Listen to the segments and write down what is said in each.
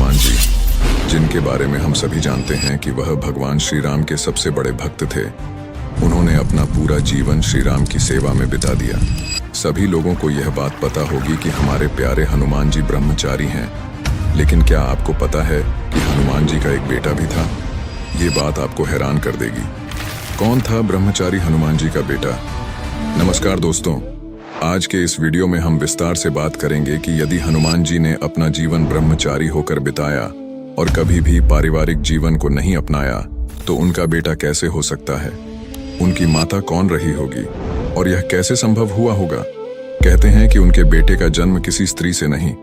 हनुमान जी, जिनके बारे में हम सभी जानते हैं कि वह भगवान श्री राम के सबसे बड़े भक्त थे। उन्होंने अपना पूरा जीवन श्री राम की सेवा में बिता दिया। सभी लोगों को यह बात पता होगी कि हमारे प्यारे हनुमान जी ब्रह्मचारी हैं, लेकिन क्या आपको पता है कि हनुमान जी का एक बेटा भी था? ये बात आपको हैरान कर देगी। कौन था ब्रह्मचारी हनुमान जी का बेटा? नमस्कार दोस्तों, आज के इस वीडियो में हम विस्तार से बात करेंगे कि यदि हनुमान जी ने अपना जीवन ब्रह्मचारी होकर बिताया और कभी भी पारिवारिक जीवन को नहीं अपनाया तो उनका बेटा कैसे हो सकता है, उनकी माता कौन रही होगी और यह कैसे संभव हुआ होगा। कहते हैं कि उनके बेटे का जन्म किसी स्त्री से नहीं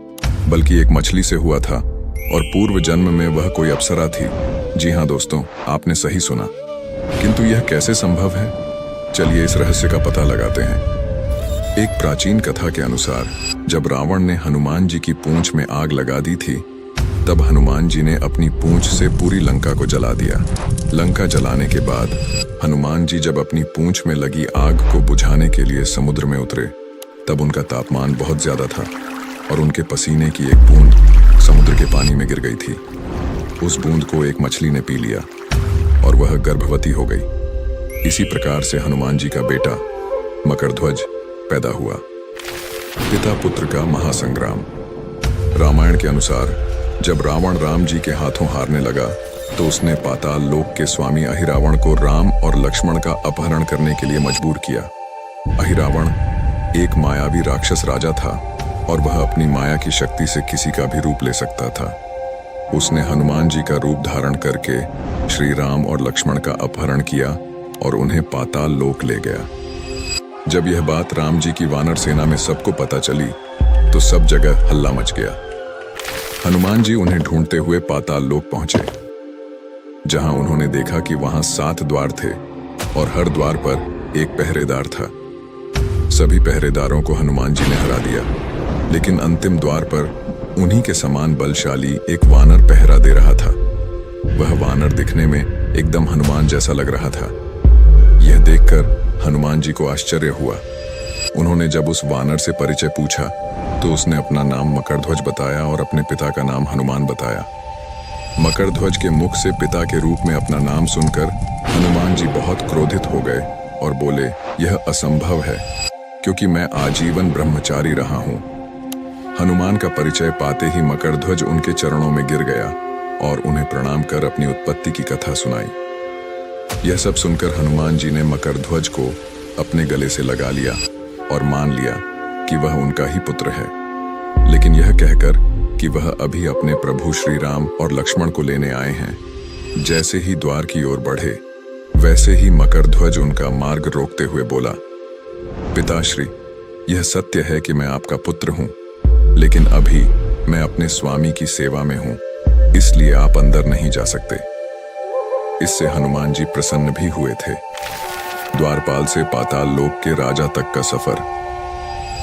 बल्कि एक मछली से हुआ था और पूर्व जन्म में वह कोई अप्सरा थी। जी हाँ दोस्तों, आपने सही सुना। किंतु यह कैसे संभव है? चलिए इस रहस्य का पता लगाते हैं। एक प्राचीन कथा के अनुसार जब रावण ने हनुमान जी की पूंछ में आग लगा दी थी, तब हनुमान जी ने अपनी पूंछ से पूरी लंका को जला दिया। लंका जलाने के बाद हनुमान जी जब अपनी पूंछ में लगी आग को बुझाने के लिए समुद्र में उतरे, तब उनका तापमान बहुत ज्यादा था और उनके पसीने की एक बूंद समुद्र के पानी में गिर गई थी। उस बूंद को एक मछली ने पी लिया और वह गर्भवती हो गई। इसी प्रकार से हनुमान जी का बेटा मकरध्वज पैदा हुआ। पिता पुत्र का महासंग्राम। रामायण के अनुसार जब रावण राम जी के हाथों हारने लगा तो उसने पाताल लोक के स्वामी अहिरावण को राम और लक्ष्मण का अपहरण करने के लिए मजबूर किया। अहिरावण एक मायावी राक्षस राजा था और वह अपनी माया की शक्ति से किसी का भी रूप ले सकता था। उसने हनुमान जी का रूप धारण करके श्री राम और लक्ष्मण का अपहरण किया और उन्हें पाताल लोक ले गया। जब यह बात राम जी की वानर सेना में सबको पता चली तो सब जगह हल्ला मच गया। हनुमान जी उन्हें ढूंढते हुए पाताल लोक पहुंचे, जहां उन्होंने देखा कि वहां 7 द्वार थे और हर द्वार पर एक पहरेदार था। सभी पहरेदारों को हनुमान जी ने हरा दिया, लेकिन अंतिम द्वार पर उन्हीं के समान बलशाली एक वानर पहरा दे रहा था। वह वानर दिखने में एकदम हनुमान जैसा लग रहा था। यह देखकर हनुमान जी को आश्चर्य हुआ। उन्होंने जब उस वानर से परिचय पूछा तो उसने अपना नाम मकरध्वज बताया और अपने पिता का नाम हनुमान बताया। मकरध्वज के मुख से पिता के रूप में अपना नाम सुनकर हनुमान जी बहुत क्रोधित हो गए और बोले, यह असंभव है क्योंकि मैं आजीवन ब्रह्मचारी रहा हूं। हनुमान का परिचय पाते ही मकरध्वज उनके चरणों में गिर गया और उन्हें प्रणाम कर अपनी उत्पत्ति की कथा सुनाई। यह सब सुनकर हनुमान जी ने मकरध्वज को अपने गले से लगा लिया और मान लिया कि वह उनका ही पुत्र है, लेकिन यह कहकर कि वह अभी अपने प्रभु श्री राम और लक्ष्मण को लेने आए हैं। जैसे ही द्वार की ओर बढ़े, वैसे ही मकरध्वज उनका मार्ग रोकते हुए बोला, पिताश्री, यह सत्य है कि मैं आपका पुत्र हूं, लेकिन अभी मैं अपने स्वामी की सेवा में हूं, इसलिए आप अंदर नहीं जा सकते। इससे हनुमान जी प्रसन्न भी हुए थे। द्वारपाल से पाताल लोक के राजा तक का सफर।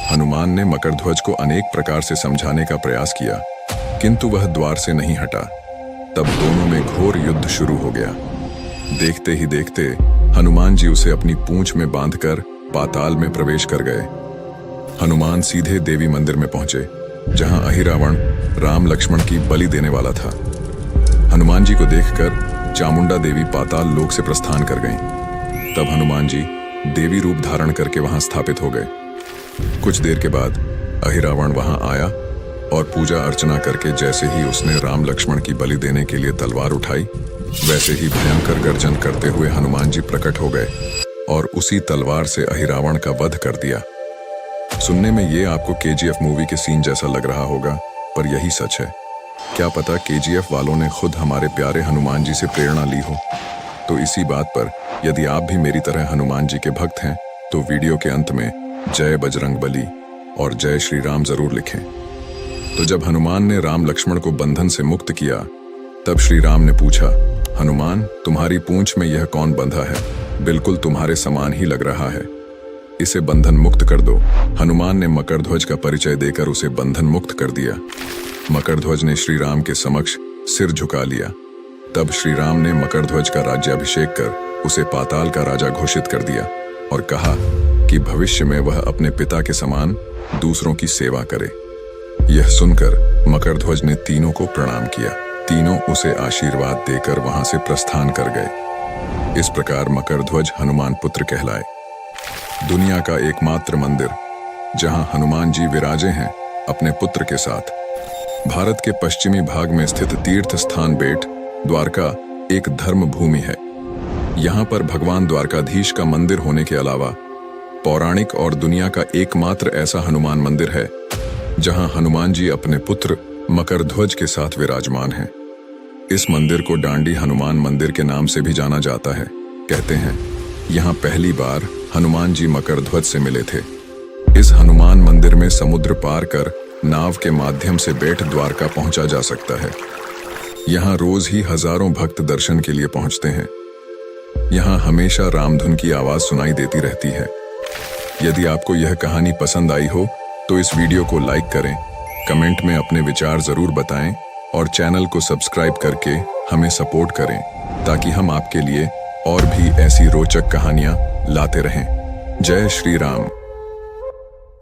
हनुमान ने मकरध्वज को अनेक प्रकार से समझाने का प्रयास किया, किंतु वह द्वार से नहीं हटा। तब दोनों में घोर युद्ध शुरू हो गया। देखते ही देखते हनुमान जी उसे अपनी पूंछ में बांधकर पाताल में प्रवेश कर गए। हनुमान सीधे देवी मंदिर में पहुंचे, जहां अहिरावण राम लक्ष्मण की बलि देने वाला था। हनुमान जी को देखकर चामुंडा देवी पाताल लोक से प्रस्थान कर गईं। तब हनुमान जी देवी रूप धारण करके वहां स्थापित हो गए। कुछ देर के बाद अहिरावण वहां आया और पूजा अर्चना करके जैसे ही उसने राम लक्ष्मण की बलि देने के लिए तलवार उठाई, वैसे ही भयंकर गर्जन करते हुए हनुमान जी प्रकट हो गए और उसी तलवार से अहिरावण का वध कर दिया। सुनने में ये आपको KGF मूवी के सीन जैसा लग रहा होगा, पर यही सच है। क्या पता KGF वालों ने खुद हमारे प्यारे हनुमान जी से प्रेरणा ली हो। तो इसी बात पर यदि आप भी मेरी तरह हनुमान जी के भक्त हैं तो वीडियो के अंत में जय बजरंगबली और जय श्री राम जरूर लिखें। तो जब हनुमान ने राम लक्ष्मण को बंधन से मुक्त किया, तब श्री राम ने पूछा, हनुमान, तुम्हारी पूंछ में यह कौन बंधा है? बिल्कुल तुम्हारे समान ही लग रहा है, इसे बंधन मुक्त कर दो। हनुमान ने मकरध्वज का परिचय देकर उसे बंधन मुक्त कर दिया। मकरध्वज ने श्री राम के समक्ष सिर झुका लिया। तब श्री राम ने मकरध्वज का राज्याभिषेक कर उसे पाताल का राजा घोषित कर दिया और कहा कि भविष्य में वह अपने पिता के समान दूसरों की सेवा करे। यह सुनकर मकरध्वज ने तीनों को प्रणाम किया। तीनों उसे आशीर्वाद देकर वहां से प्रस्थान कर गए। इस प्रकार मकरध्वज हनुमान पुत्र कहलाए। दुनिया का एकमात्र मंदिर जहां हनुमान जी विराजे हैं अपने पुत्र के साथ। भारत के पश्चिमी भाग में स्थित तीर्थ स्थान बेट द्वारका एक धर्म भूमि है। यहाँ पर भगवान द्वारकाधीश का मंदिर होने के अलावा पौराणिक और दुनिया का एकमात्र ऐसा हनुमान मंदिर है जहाँ हनुमान जी अपने पुत्र मकरध्वज के साथ विराजमान हैं। इस मंदिर को डांडी हनुमान मंदिर के नाम से भी जाना जाता है। कहते हैं यहाँ पहली बार हनुमान जी मकरध्वज से मिले थे। इस हनुमान मंदिर में समुद्र पार कर नाव के माध्यम से बेट द्वारका पहुंचा जा सकता है। यहाँ रोज ही हजारों भक्त दर्शन के लिए पहुंचते हैं। यहाँ हमेशा रामधुन की आवाज सुनाई देती रहती है। यदि आपको यह कहानी पसंद आई हो तो इस वीडियो को लाइक करें, कमेंट में अपने विचार जरूर बताएं और चैनल को सब्सक्राइब करके हमें सपोर्ट करें ताकि हम आपके लिए और भी ऐसी रोचक कहानियां लाते रहें। जय श्री राम।